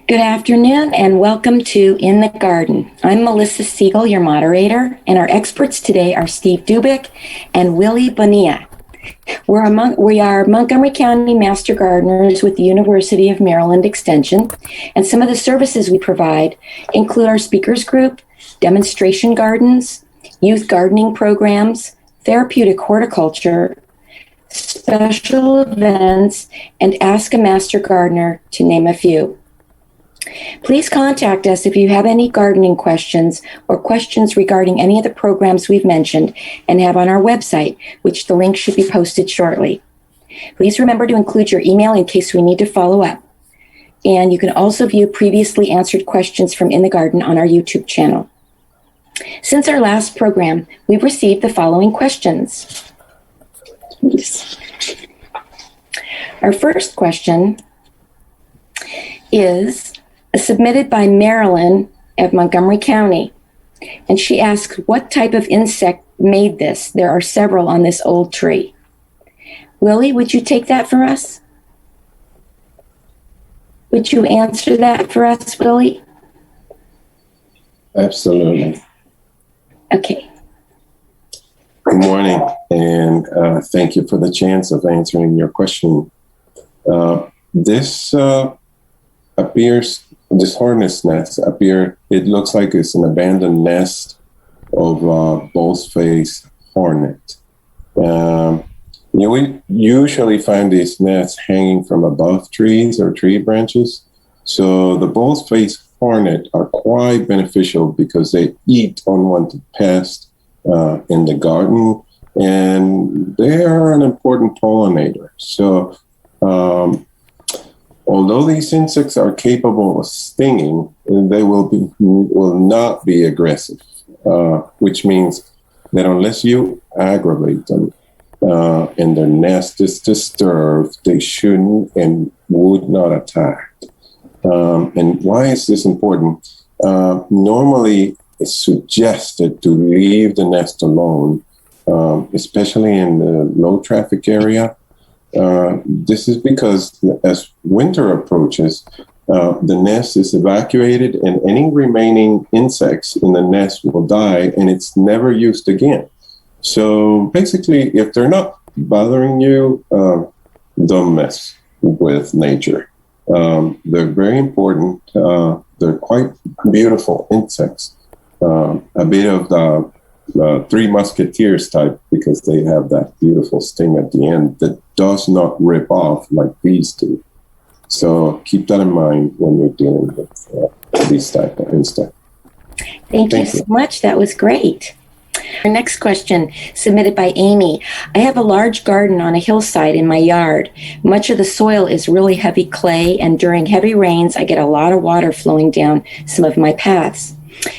Good afternoon and welcome to In the Garden. I'm Melissa Siegel, your moderator, and our experts today are Steve Dubick and Willie Bonilla. We are Montgomery County Master Gardeners with the University of Maryland Extension, and some of the services we provide include our speakers group, demonstration gardens, youth gardening programs, therapeutic horticulture, special events, and Ask a Master Gardener, to name a few. Please contact us if you have any gardening questions or questions regarding any of the programs we've mentioned and have on our website, which the link should be posted shortly. Please remember to include your email in case we need to follow up. And you can also view previously answered questions from In the Garden on our YouTube channel. Since our last program, we've received the following questions. Our first question is submitted by Marilyn of Montgomery County. And she asks, what type of insect made this? There are several on this old tree. Willie, would you take that for us? Would you answer that for us, Willie? Absolutely. Okay. Good morning, and thank you for the chance of answering your question. This hornet's nest it looks like it's an abandoned nest of both-faced hornet. We usually find these nests hanging from above trees or tree branches. So the both-faced hornet are quite beneficial because they eat unwanted pests in the garden, and they are an important pollinator. So although these insects are capable of stinging, they will not be aggressive, which means that unless you aggravate them and their nest is disturbed, they shouldn't and would not attack. And why is this important? Normally, it's suggested to leave the nest alone, especially in the low traffic area. This is because as winter approaches, the nest is evacuated and any remaining insects in the nest will die and it's never used again. So basically, if they're not bothering you, don't mess with nature. They're very important. They're quite beautiful insects. A bit of the Three Musketeers type, because they have that beautiful sting at the end that does not rip off like bees do. So keep that in mind when you're dealing with these type of insects. Thank you so much. That was great. Our next question, submitted by Amy. I have a large garden on a hillside in my yard. Much of the soil is really heavy clay, and during heavy rains, I get a lot of water flowing down some of my paths.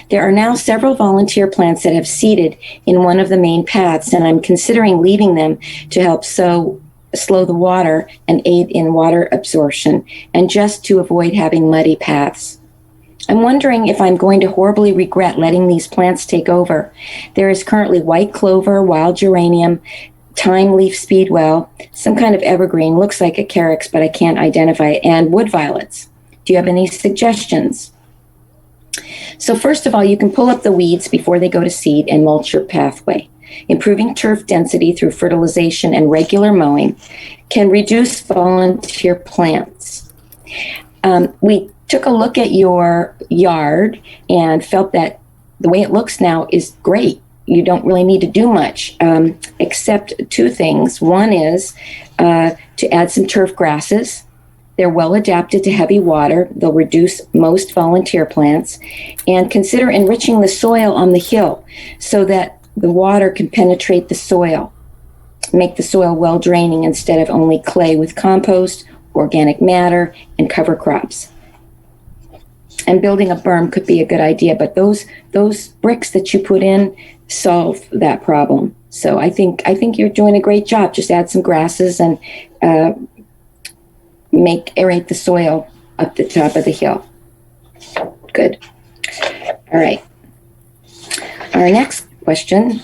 There are now several volunteer plants that have seeded in one of the main paths, and I'm considering leaving them to help slow the water and aid in water absorption, and just to avoid having muddy paths. I'm wondering if I'm going to horribly regret letting these plants take over. There is currently white clover, wild geranium, thyme leaf speedwell, some kind of evergreen, looks like a carex, but I can't identify it, and wood violets. Do you have any suggestions? So first of all, you can pull up the weeds before they go to seed and mulch your pathway. Improving turf density through fertilization and regular mowing can reduce volunteer plants. We took a look at your yard and felt that the way it looks now is great. You don't really need to do much except two things. One is to add some turf grasses. They're well adapted to heavy water. They'll reduce most volunteer plants. And consider enriching the soil on the hill so that the water can penetrate the soil. Make the soil well draining instead of only clay with compost, organic matter, and cover crops. And building a berm could be a good idea, but those bricks that you put in solve that problem. So I think you're doing a great job. Just add some grasses and aerate the soil up the top of the hill. Good. All right. Our next question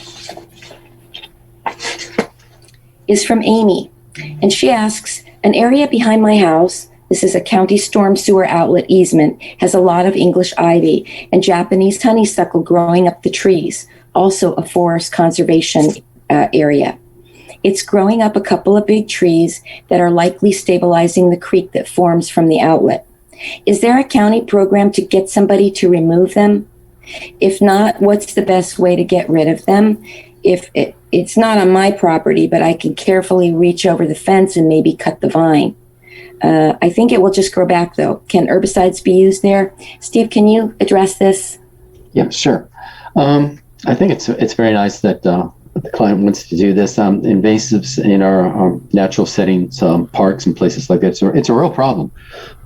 is from Amy, and she asks, an area behind my house, This is a county storm sewer outlet easement, has a lot of English ivy and Japanese honeysuckle growing up the trees, also a forest conservation area. It's growing up a couple of big trees that are likely stabilizing the creek that forms from the outlet. Is there a county program to get somebody to remove them? If not, what's the best way to get rid of them? If it's not on my property, but I can carefully reach over the fence and maybe cut the vine. I think it will just grow back, though. Can herbicides be used there? Steve, can you address this? Yeah, sure. I think it's very nice that the client wants to do this. Invasives in our natural settings, parks and places like that, it's a real problem.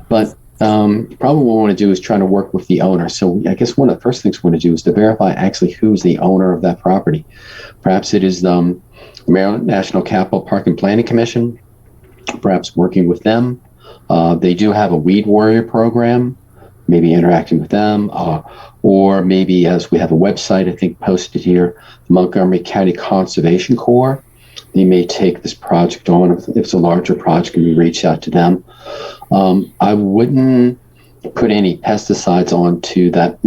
But probably what we want to do is try to work with the owner. So I guess one of the first things we want to do is to verify actually who's the owner of that property. Perhaps it is the Maryland National Capital Park and Planning Commission, perhaps working with them. They do have a weed warrior program, maybe interacting with them, or maybe as we have a website, I think posted here, the Montgomery County Conservation Corps. They may take this project on if it's a larger project and we reach out to them. I wouldn't put any pesticides onto that,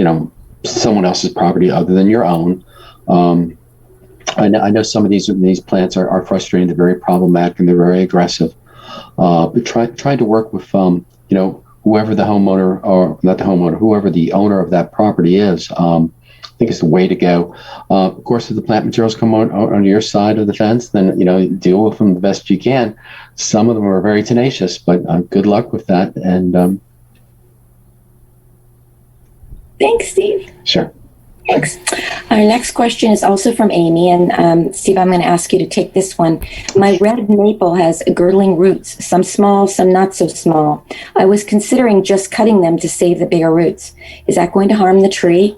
someone else's property other than your own. I know some of these plants are frustrating. They're very problematic and they're very aggressive. But trying to work with, whoever the homeowner, or not the homeowner, whoever the owner of that property is, I think it's the way to go. Of course, if the plant materials come on your side of the fence, then, deal with them the best you can. Some of them are very tenacious, but good luck with that. And Thanks, Steve. Sure. Thanks. Our next question is also from Amy, and Steve, I'm going to ask you to take this one. My red maple has girdling roots, some small, some not so small. I was considering just cutting them to save the bigger roots. Is that going to harm the tree?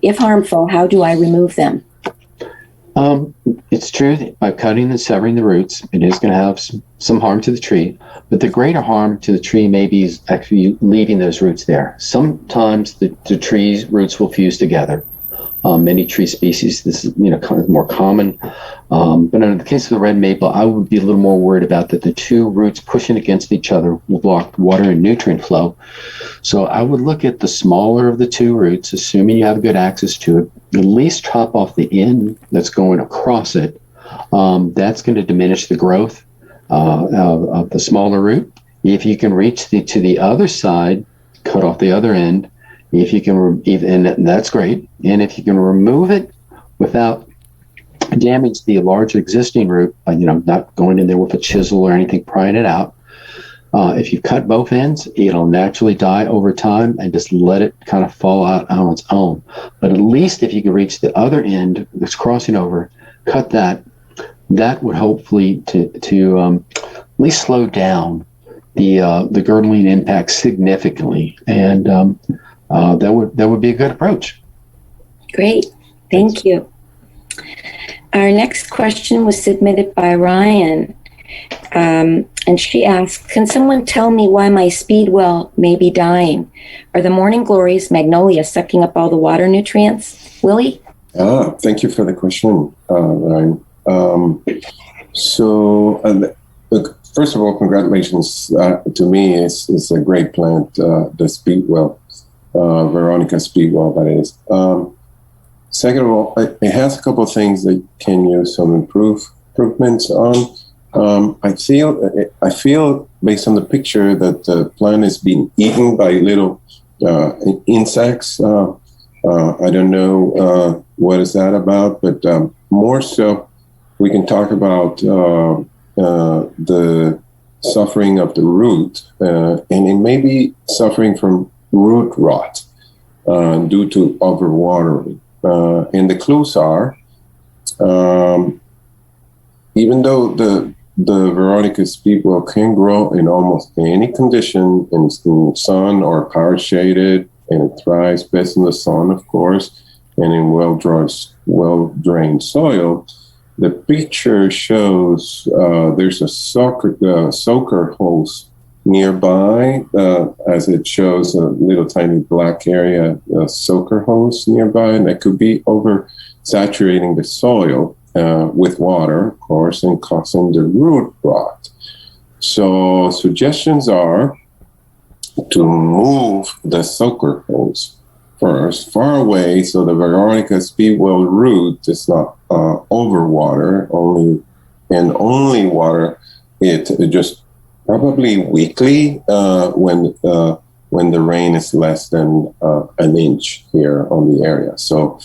If harmful, how do I remove them? It's true that by cutting and severing the roots, it is going to have some harm to the tree, but the greater harm to the tree maybe is actually leaving those roots there. Sometimes the tree's roots will fuse together. Many tree species, this is kind of more common. But in the case of the red maple, I would be a little more worried about that the two roots pushing against each other will block water and nutrient flow. So I would look at the smaller of the two roots, assuming you have good access to it, at least chop off the end that's going across it. That's going to diminish the growth of the smaller root. If you can reach to the other side, cut off the other end. If you can, and that's great. And if you can remove it without damage the large existing root, by not going in there with a chisel or anything, prying it out. If you cut both ends, it'll naturally die over time, and just let it kind of fall out on its own. But at least if you can reach the other end that's crossing over, cut that. That would hopefully to at least slow down the girdling impact significantly, and that would be a good approach. Great, thank you. Our next question was submitted by Ryan, and she asks, can someone tell me why my Speedwell may be dying? Are the morning glories, magnolia, sucking up all the water nutrients? Willie? Thank you for the question, Ryan. Look, first of all, congratulations. To me, it's a great plant, the Speedwell, Veronica Speedwell, that is. Second of all, it has a couple of things that can use some improvements on. I feel based on the picture that the plant is being eaten by little insects. I don't know what is that about, but more so, we can talk about the suffering of the root, and it may be suffering from root rot due to overwatering. And the clues are, even though the Veronica Speedwell can grow in almost any condition, in sun or power shaded, and it thrives best in the sun, of course, and in well-drained soil, the picture shows there's a soaker hose nearby, as it shows a little tiny black area, a soaker hose nearby, and that could be oversaturating the soil with water, of course, and causing the root rot. So suggestions are to move the soaker hose first far away so the Veronica Speedwell root is not over water, only water it just probably weekly when the rain is less than an inch here on the area. So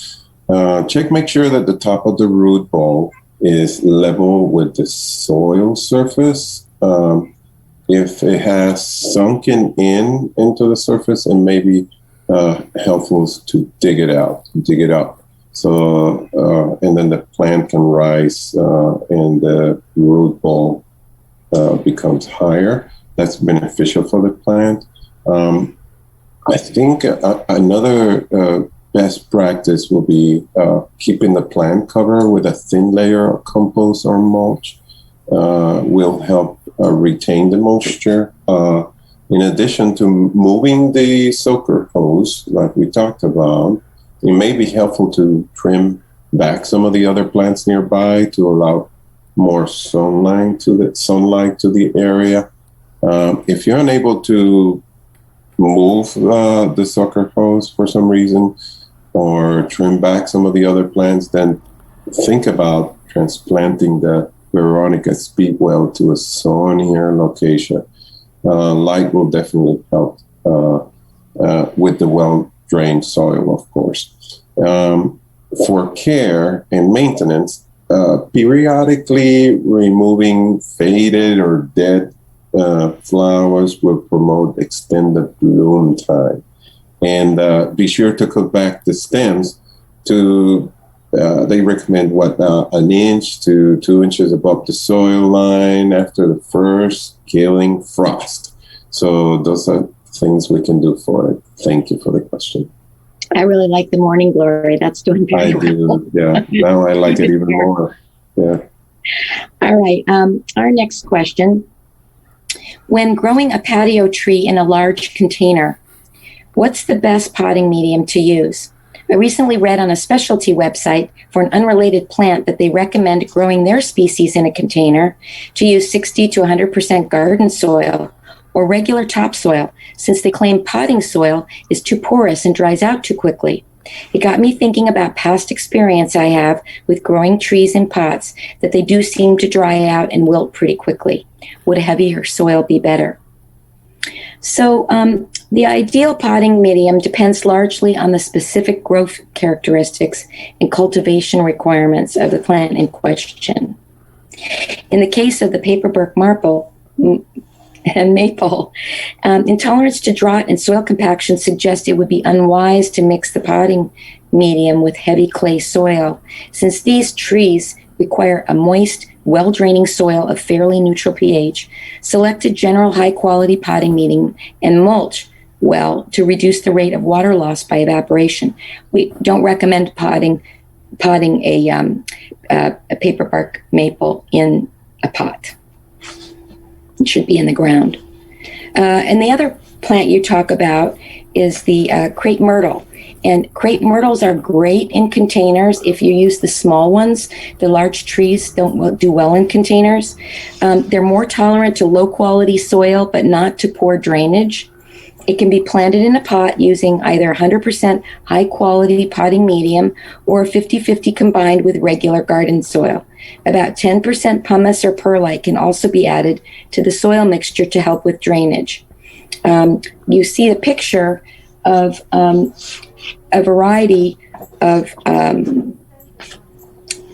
make sure that the top of the root ball is level with the soil surface. If it has sunken into the surface, and maybe helpful to dig it up. So, and then the plant can rise and the root ball becomes higher. That's beneficial for the plant. I think another best practice will be keeping the plant cover with a thin layer of compost or mulch. Will help retain the moisture. In addition to moving the soaker hose, like we talked about, it may be helpful to trim back some of the other plants nearby to allow more sunlight to the area. If you're unable to move the soaker hose for some reason, or trim back some of the other plants, then think about transplanting the Veronica Speedwell to a sunnier location. Light will definitely help with the well-drained soil, of course. For care and maintenance, periodically removing faded or dead flowers will promote extended bloom time. And be sure to cut back the stems to, they recommend an inch to 2 inches above the soil line after the first killing frost. So those are things we can do for it. Thank you for the question. I really like the morning glory. That's doing very well. Do, yeah. Now I like it even more. Yeah. All right. Our next question. When growing a patio tree in a large container, what's the best potting medium to use? I recently read on a specialty website for an unrelated plant that they recommend growing their species in a container to use 60 to 100% garden soil or regular topsoil, since they claim potting soil is too porous and dries out too quickly. It got me thinking about past experience I have with growing trees in pots, that they do seem to dry out and wilt pretty quickly. Would a heavier soil be better? So the ideal potting medium depends largely on the specific growth characteristics and cultivation requirements of the plant in question. In the case of the paperberk maple, intolerance to drought and soil compaction suggests it would be unwise to mix the potting medium with heavy clay soil, since these trees require a moist, well-draining soil of fairly neutral pH, selected general high-quality potting medium, and mulch well to reduce the rate of water loss by evaporation. We don't recommend potting a paperbark maple in a pot. It should be in the ground. And the other plant you talk about is the crepe myrtle. And crepe myrtles are great in containers if you use the small ones. The large trees don't do well in containers. They're more tolerant to low-quality soil, but not to poor drainage. It can be planted in a pot using either 100% high-quality potting medium or 50-50 combined with regular garden soil. About 10% pumice or perlite can also be added to the soil mixture to help with drainage. You see a picture of a variety of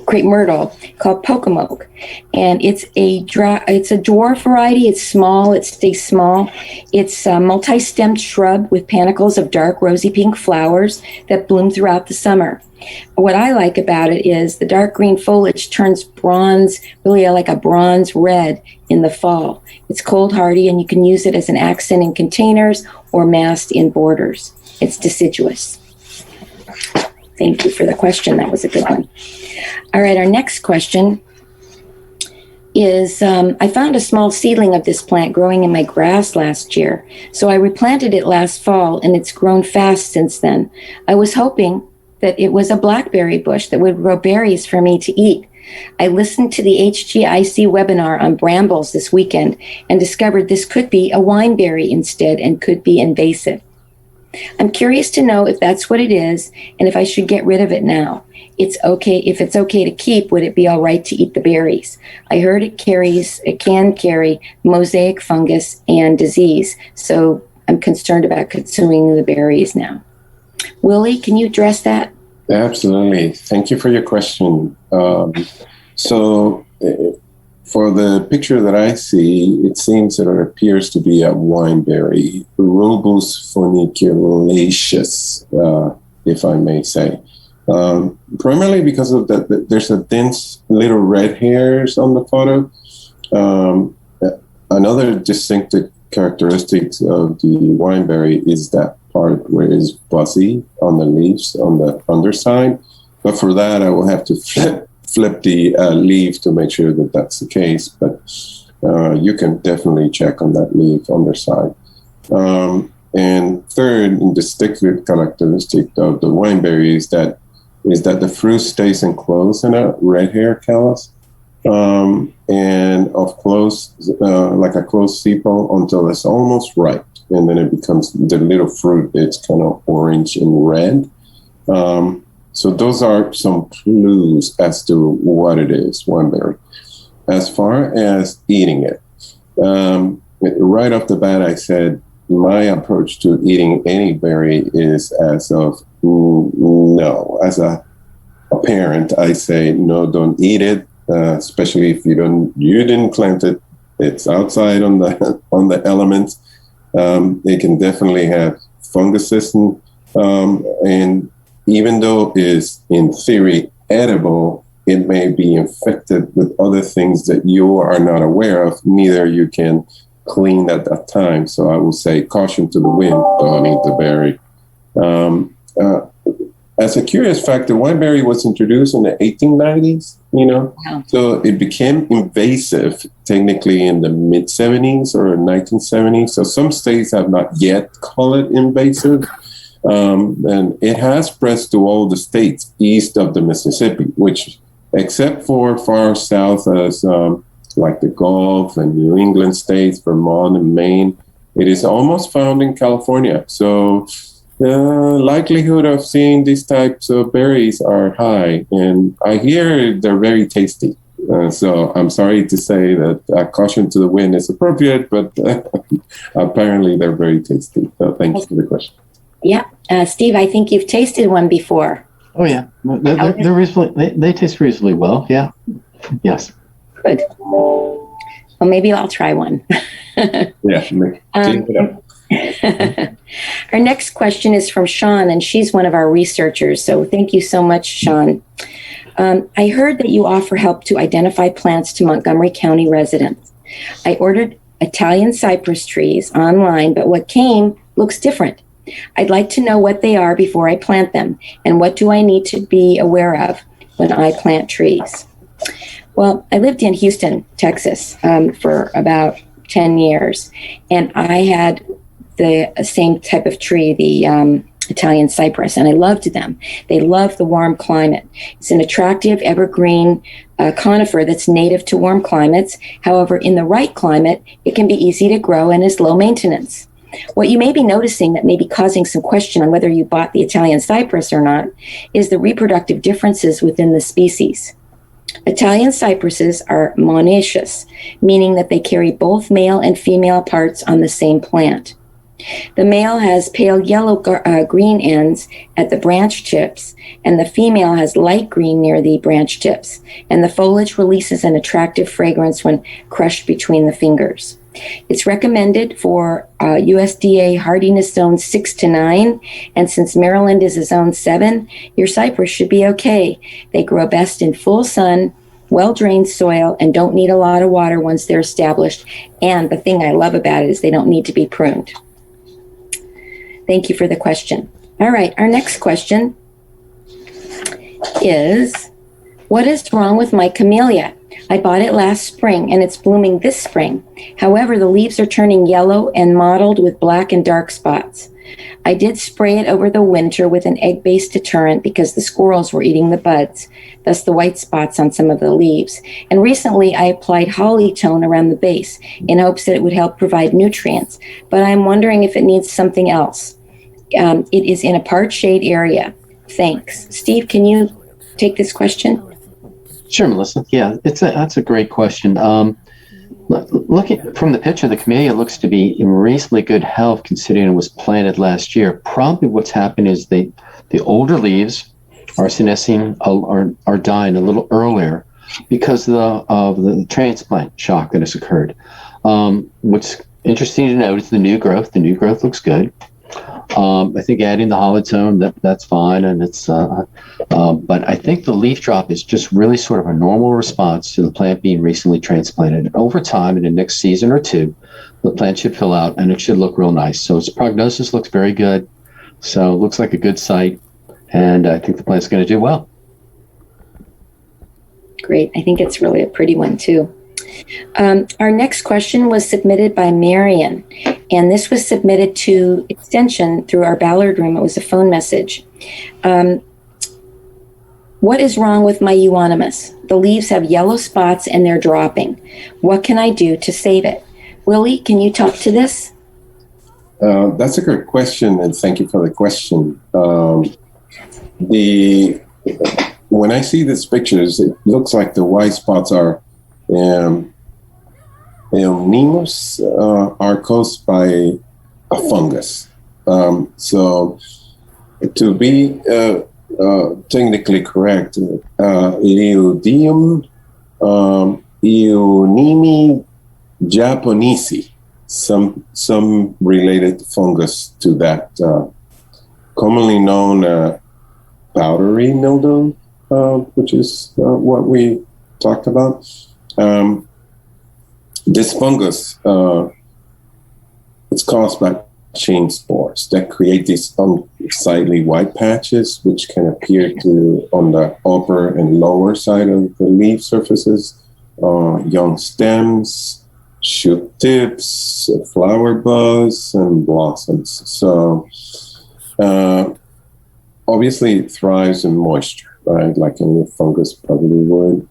crepe myrtle called Pocomoke, and it's a dwarf variety. It's small. It stays small. It's a multi-stemmed shrub with panicles of dark rosy pink flowers that bloom throughout the summer. What I like about it is the dark green foliage turns bronze, really like a bronze red in the fall. It's cold hardy, and you can use it as an accent in containers or massed in borders. It's deciduous. Thank you for the question. That was a good one. All right, our next question is, I found a small seedling of this plant growing in my grass last year. So I replanted it last fall, and it's grown fast since then. I was hoping that it was a blackberry bush that would grow berries for me to eat. I listened to the HGIC webinar on brambles this weekend and discovered this could be a wineberry instead and could be invasive. I'm curious to know if that's what it is and if I should get rid of it now. It's okay. If it's okay to keep, would it be all right to eat the berries? I heard it can carry mosaic fungus and disease, so I'm concerned about consuming the berries now. Willie, can you address that? Absolutely. Thank you for your question. For the picture that I see, it seems that it appears to be a wineberry, Robus funiculaceus, if I may say. Primarily because of there's a dense little red hairs on the photo. Another distinctive characteristics of the wineberry is that part where it's fuzzy on the leaves on the underside. But for that, I will have to flip the leaf to make sure that that's the case. But you can definitely check on that leaf underside. And third, distinctive characteristic of the wineberry is that the fruit stays enclosed in a red hair callus and of close, like a closed sepal until it's almost ripe. And then it becomes the little fruit. It's kind of orange and red. So those are some clues as to what it is, wineberry. As far as eating it, right off the bat, I said my approach to eating any berry is as of no. As a parent, I say no, don't eat it, especially if you didn't plant it. It's outside on the elements. It can definitely have funguses and even though it is in theory edible, it may be infected with other things that you are not aware of. Neither you can clean at that time. So I will say caution to the wind, don't eat the berry. As a curious fact, the wineberry was introduced in the 1890s, Wow. So it became invasive technically in the mid-70s or 1970s. So some states have not yet called it invasive. And it has spread to all the states east of the Mississippi, which, except for far south as like the Gulf and New England states, Vermont and Maine, it is almost found in California. So the likelihood of seeing these types of berries are high, and I hear they're very tasty. So I'm sorry to say that caution to the wind is appropriate, but apparently they're very tasty. So thanks for the question. Yeah. Steve, I think you've tasted one before. Oh, yeah. They're reasonably, they taste reasonably well. Yeah. Yes. Good. Well, maybe I'll try one. Yeah. Clean it up. Our next question is from Sean, and she's one of our researchers. So thank you so much, Sean. I heard that you offer help to identify plants to Montgomery County residents. I ordered Italian cypress trees online, but what came looks different. I'd like to know what they are before I plant them, and what do I need to be aware of when I plant trees? Well, I lived in Houston, Texas, for about 10 years, and I had the same type of tree, the Italian cypress, and I loved them. They love the warm climate. It's an attractive evergreen conifer that's native to warm climates. However, in the right climate, it can be easy to grow and is low maintenance. What you may be noticing that may be causing some question on whether you bought the Italian cypress or not is the reproductive differences within the species. Italian cypresses are monoecious, meaning that they carry both male and female parts on the same plant. The male has pale yellow green ends at the branch tips, and the female has light green near the branch tips, and the foliage releases an attractive fragrance when crushed between the fingers. It's recommended for USDA hardiness zone 6 to 9, and since Maryland is a zone 7, your cypress should be okay. They grow best in full sun, well-drained soil, and don't need a lot of water once they're established. And the thing I love about it is they don't need to be pruned. Thank you for the question. All right, our next question is, what is wrong with my camellia? I bought it last spring and it's blooming this spring. However, the leaves are turning yellow and mottled with black and dark spots. I did spray it over the winter with an egg-based deterrent because the squirrels were eating the buds, thus the white spots on some of the leaves. And recently I applied holly tone around the base in hopes that it would help provide nutrients. But I'm wondering if it needs something else. It is in a part shade area. Thanks. Steve, can you take this question? Sure, Melissa. Yeah, that's a great question. Looking from the picture, the camellia looks to be in reasonably good health considering it was planted last year. Probably what's happened is the older leaves are senescing, are dying a little earlier because of the transplant shock that has occurred. What's interesting to note is the new growth. The new growth looks good. I think adding the holly tone, that's fine, and it's. But I think the leaf drop is just really sort of a normal response to the plant being recently transplanted. And over time, in the next season or two, the plant should fill out, and it should look real nice. So its prognosis looks very good. So it looks like a good site, and I think the plant's going to do well. Great. I think it's really a pretty one, too. Our next question was submitted by Marion, and this was submitted to Extension through our Ballard room. It was a phone message. What is wrong with my Unimas? The leaves have yellow spots and they're dropping. What can I do to save it? Willie, can you talk to this? That's a great question, and thank you for the question. When I see these pictures, it looks like the white spots are Unimas are caused by a fungus. So to be technically correct, Iridium Eunimi japonesi, some related fungus to that, commonly known powdery mildew, which is what we talked about. This fungus, it's caused by chain spores that create these unsightly white patches, which can appear on the upper and lower side of the leaf surfaces, young stems, shoot tips, flower buds, and blossoms. So obviously it thrives in moisture, right? Like any fungus probably would.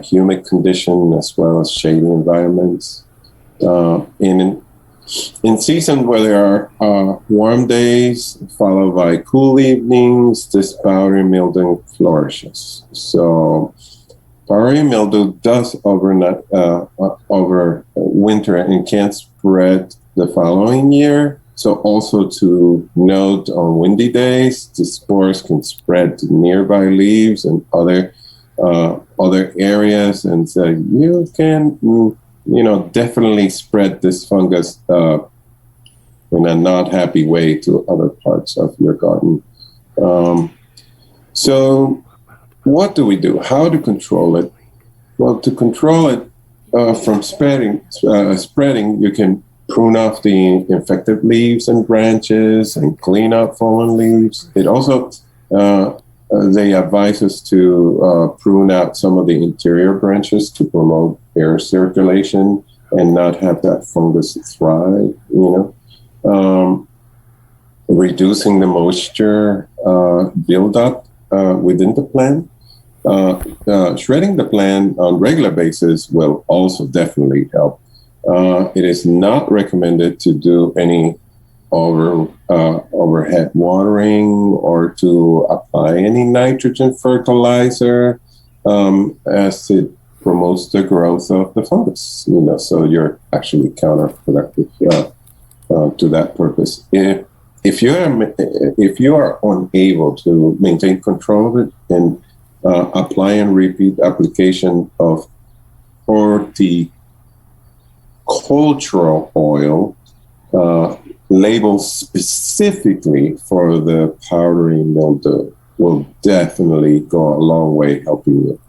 Humid condition as well as shady environments. In season where there are warm days followed by cool evenings, this powdery mildew flourishes. So powdery mildew does overwinter and can spread the following year. So also to note, on windy days, the spores can spread to nearby leaves and other areas, and so you can definitely spread this fungus in a not happy way to other parts of your garden. So what do we do? How to control it? Well, to control it from spreading, you can prune off the infected leaves and branches and clean up fallen leaves. It also, they advise us to prune out some of the interior branches to promote air circulation and not have that fungus thrive, reducing the moisture buildup within the plant. Shredding the plant on regular basis will also definitely help. It is not recommended to do any overhead watering or to apply any nitrogen fertilizer, as it promotes the growth of the fungus. So you're actually counterproductive to that purpose. If you are unable to maintain control of it, then apply and repeat application of horticultural oil labeled specifically for the powdery mildew will definitely go a long way helping you.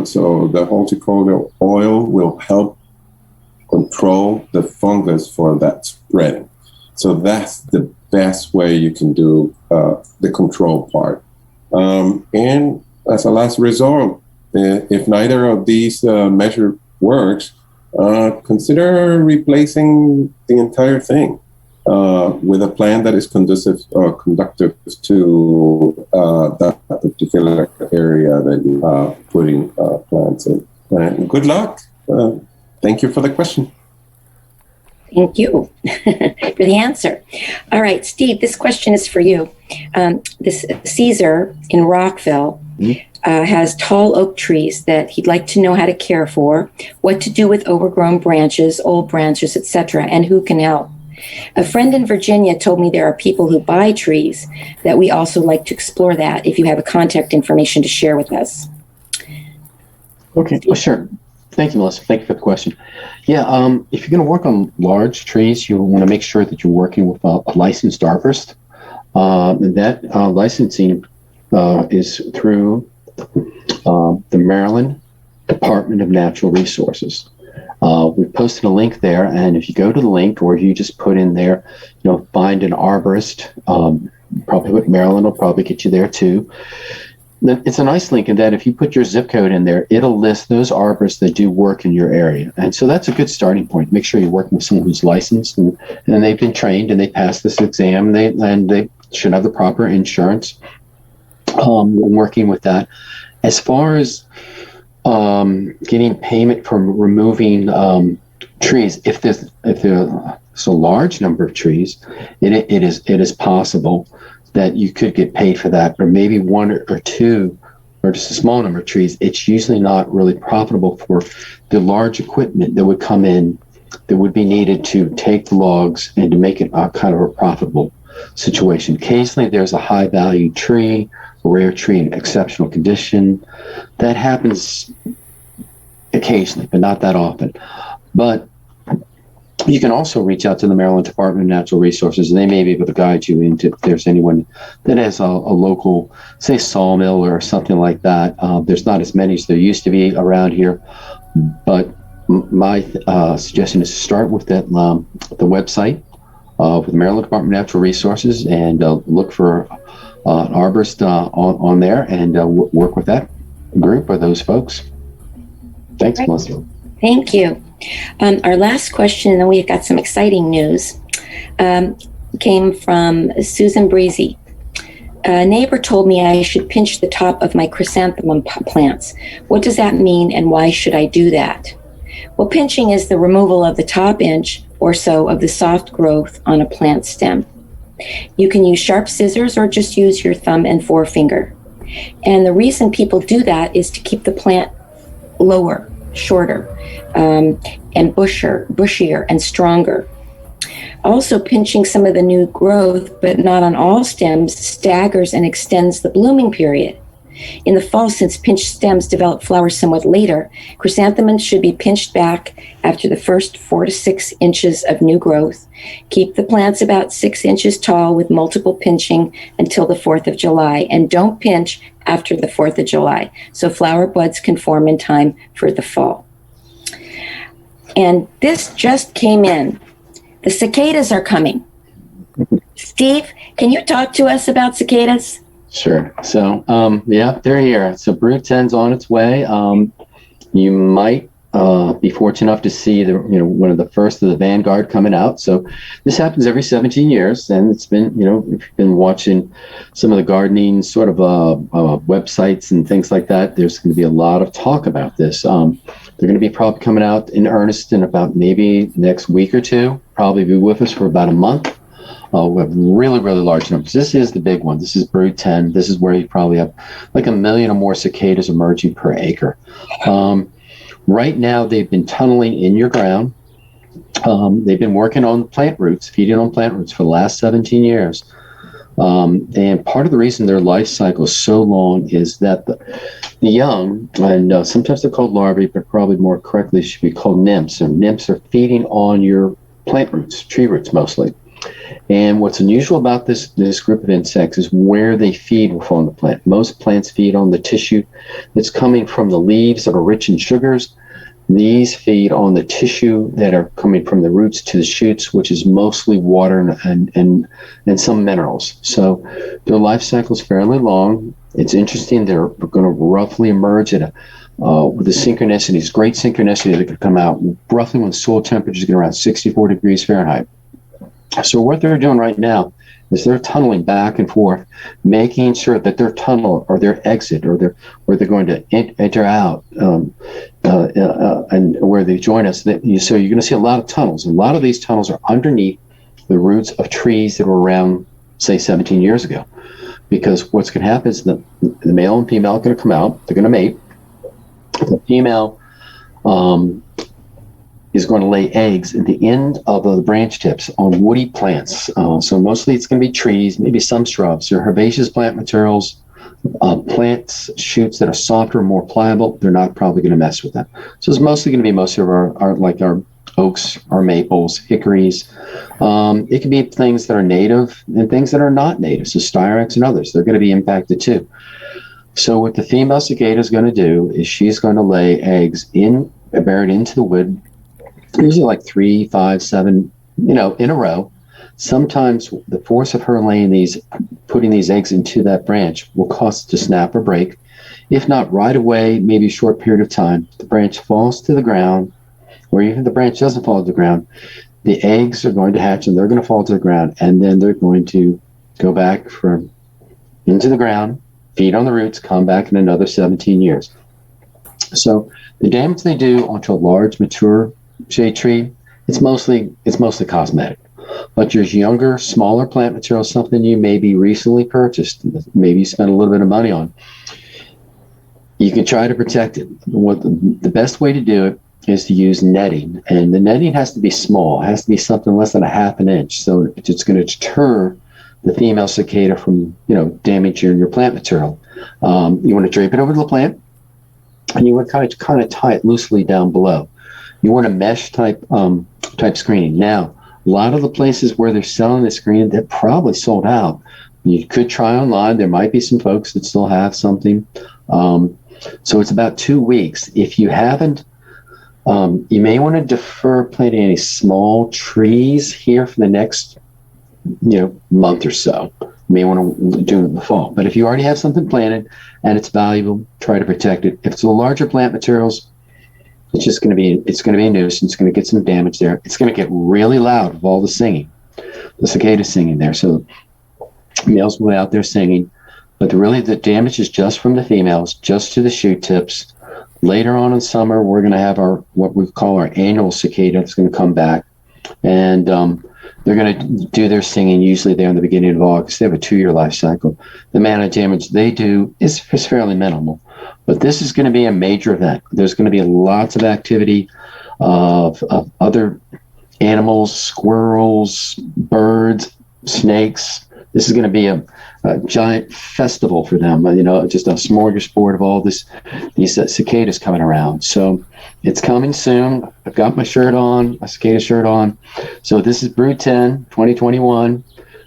So the horticultural oil will help control the fungus for that spreading. So that's the best way you can do the control part. And as a last resort, if neither of these measures works, consider replacing the entire thing. with a plant that is conducive or conductive to that particular area that you're putting plants in. Good luck. Thank you for the question. Thank you for the answer. All right, Steve, this question is for you. This Caesar in Rockville has tall oak trees that he'd like to know how to care for, what to do with overgrown branches, old branches, etc., and who can help. A friend in Virginia told me there are people who buy trees that we also like to explore that, if you have a contact information to share with us. Okay, well, sure. Thank you, Melissa. Thank you for the question. Yeah, if you're going to work on large trees, you want to make sure that you're working with a licensed arborist. That licensing is through the Maryland Department of Natural Resources. We've posted a link there, and if you go to the link, or if you just put in there, find an arborist, probably with Maryland will probably get you there too. It's a nice link in that if you put your zip code in there, it'll list those arborists that do work in your area. And so that's a good starting point. Make sure you're working with someone who's licensed and they've been trained and they passed this exam, and they should have the proper insurance. Working with that. As far as getting payment for removing trees, if there's a large number of trees, it is possible that you could get paid for that, or maybe one or two, or just a small number of trees. It's usually not really profitable for the large equipment that would come in that would be needed to take the logs and to make it kind of a profitable situation. Occasionally there's a high value tree, a rare tree in exceptional condition. That happens occasionally, but not that often. But you can also reach out to the Maryland Department of Natural Resources, and they may be able to guide you into if there's anyone that has a local, say, sawmill or something like that. There's not as many as there used to be around here, but my suggestion is to start with the website with the Maryland Department of Natural Resources and look for an arborist on there and work with that group or those folks. Thanks, Melissa. Thank you. Our last question, and then we've got some exciting news, came from Susan Breezy. A neighbor told me I should pinch the top of my chrysanthemum plants. What does that mean, and why should I do that? Well, pinching is the removal of the top inch or so of the soft growth on a plant stem. You can use sharp scissors or just use your thumb and forefinger. And the reason people do that is to keep the plant lower, shorter, and bushier and stronger. Also, pinching some of the new growth, but not on all stems, staggers and extends the blooming period. In the fall, since pinched stems develop flowers somewhat later, chrysanthemums should be pinched back after the first 4 to 6 inches of new growth. Keep the plants about 6 inches tall with multiple pinching until the 4th of July, and don't pinch after the 4th of July, so flower buds can form in time for the fall. And this just came in. The cicadas are coming. Steve, can you talk to us about cicadas? Sure. So, yeah, they're here. So Brood 10's on its way. You might be fortunate enough to see one of the first of the vanguard coming out. So this happens every 17 years, and it's been, if you've been watching some of the gardening sort of websites and things like that, there's going to be a lot of talk about this. They're going to be probably coming out in earnest in about maybe next week or two, probably be with us for about a month. We have really, really large numbers. This is the big one. This is Brood 10. This is where you probably have like 1 million or more cicadas emerging per acre. Right now, they've been tunneling in your ground. They've been working on plant roots, feeding on plant roots for the last 17 years. And part of the reason their life cycle is so long is that the young, and sometimes they're called larvae, but probably more correctly should be called nymphs. And nymphs are feeding on your plant roots, tree roots mostly. And what's unusual about this group of insects is where they feed on the plant. Most plants feed on the tissue that's coming from the leaves that are rich in sugars. These feed on the tissue that are coming from the roots to the shoots, which is mostly water and some minerals. So their life cycle is fairly long. It's interesting. They're going to roughly emerge at with the synchronicities, great synchronicity that could come out roughly when soil temperatures get around 64 degrees Fahrenheit. So what they're doing right now is they're tunneling back and forth, making sure that their tunnel or their exit or their where they're going to enter out and where they join us. So you're going to see a lot of tunnels. A lot of these tunnels are underneath the roots of trees that were around, say, 17 years ago. Because what's going to happen is the male and female are going to come out. They're going to mate. The female is going to lay eggs at the end of the branch tips on woody plants. So mostly it's going to be trees, maybe some shrubs. They're herbaceous plant materials, plants, shoots that are softer, more pliable. They're not probably going to mess with them. So it's mostly going to be most of our oaks, our maples, hickories. It can be things that are native and things that are not native. So styrax and others, they're going to be impacted too. So what the female cicada is going to do is she's going to lay eggs buried into the wood, usually like 3, 5, 7, in a row. Sometimes the force of her putting these eggs into that branch will cause it to snap or break. If not right away, maybe a short period of time, the branch falls to the ground, or even if the branch doesn't fall to the ground, the eggs are going to hatch and they're going to fall to the ground, and then they're going to go back into the ground, feed on the roots, come back in another 17 years. So the damage they do onto a large, mature shade tree, it's mostly cosmetic. But your younger, smaller plant material, something you maybe recently purchased, maybe you spent a little bit of money on, you can try to protect it. The best way to do it is to use netting, and the netting has to be small. It has to be something less than a half an inch, so it's going to deter the female cicada from damaging your plant material. You want to drape it over the plant, and you want to kind of tie it loosely down below. You want a mesh type screening. Now, a lot of the places where they're selling the screen, they're probably sold out. You could try online. There might be some folks that still have something. So it's about 2 weeks. If you haven't, you may want to defer planting any small trees here for the next month or so. You may want to do it in the fall. But if you already have something planted and it's valuable, try to protect it. If it's a larger plant materials, it's going to be a nuisance. It's going to get some damage there. It's going to get really loud with all the singing, the cicada singing there. So males will be out there singing, but really the damage is just from the females, just to the shoot tips. Later on in summer, we're going to have what we call our annual cicada. It's going to come back, and they're going to do their singing usually there in the beginning of August. They have a 2-year life cycle. The amount of damage they do is fairly minimal. But this is going to be a major event. There's going to be lots of activity of other animals, squirrels, birds, snakes. This is going to be a giant festival for them, just a smorgasbord of all these cicadas coming around. So it's coming soon. I've got my shirt on, my cicada shirt on. So this is Brew 10, 2021.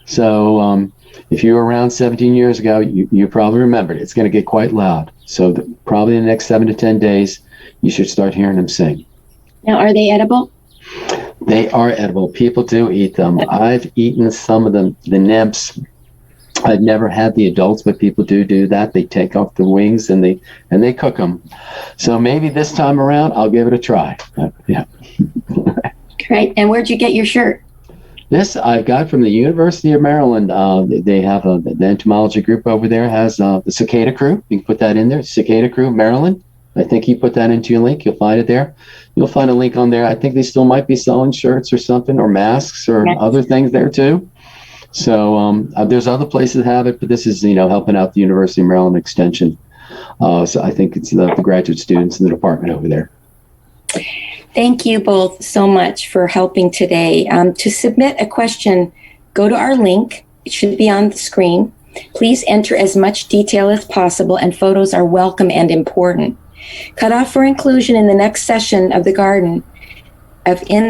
So if you were around 17 years ago, you probably remembered it. It's going to get quite loud. So probably in the next 7 to 10 days, you should start hearing them sing. Now, are they edible? They are edible. People do eat them. I've eaten some of the nymphs. I've never had the adults, but people do that. They take off the wings and they cook them. So maybe this time around, I'll give it a try. Yeah. Great. And where'd you get your shirt? This I got from the University of Maryland. They have the entomology group over there has the Cicada Crew. You can put that in there. Cicada Crew, Maryland. I think you put that into your link. You'll find it there. You'll find a link on there. I think they still might be selling shirts or something, or masks or other things there too. So there's other places that have it, but this is helping out the University of Maryland Extension. So I think it's the graduate students in the department over there. Thank you both so much for helping today. To submit a question, go to our link. It should be on the screen. Please enter as much detail as possible, and photos are welcome and important. Cutoff for inclusion in the next session of In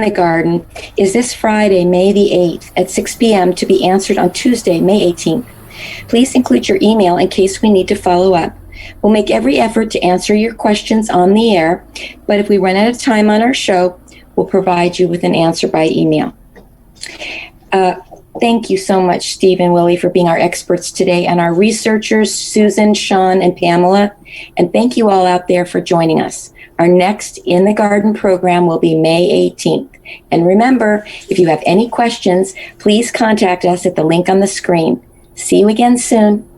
the Garden is this Friday, May the 8th at 6 p.m. to be answered on Tuesday, May 18th. Please include your email in case we need to follow up. We'll make every effort to answer your questions on the air, but if we run out of time on our show, we'll provide you with an answer by email. Thank you so much, Steve and Willie, for being our experts today, and our researchers, Susan, Sean, and Pamela. And thank you all out there for joining us. Our next In the Garden program will be May 18th. And remember, if you have any questions, please contact us at the link on the screen. See you again soon.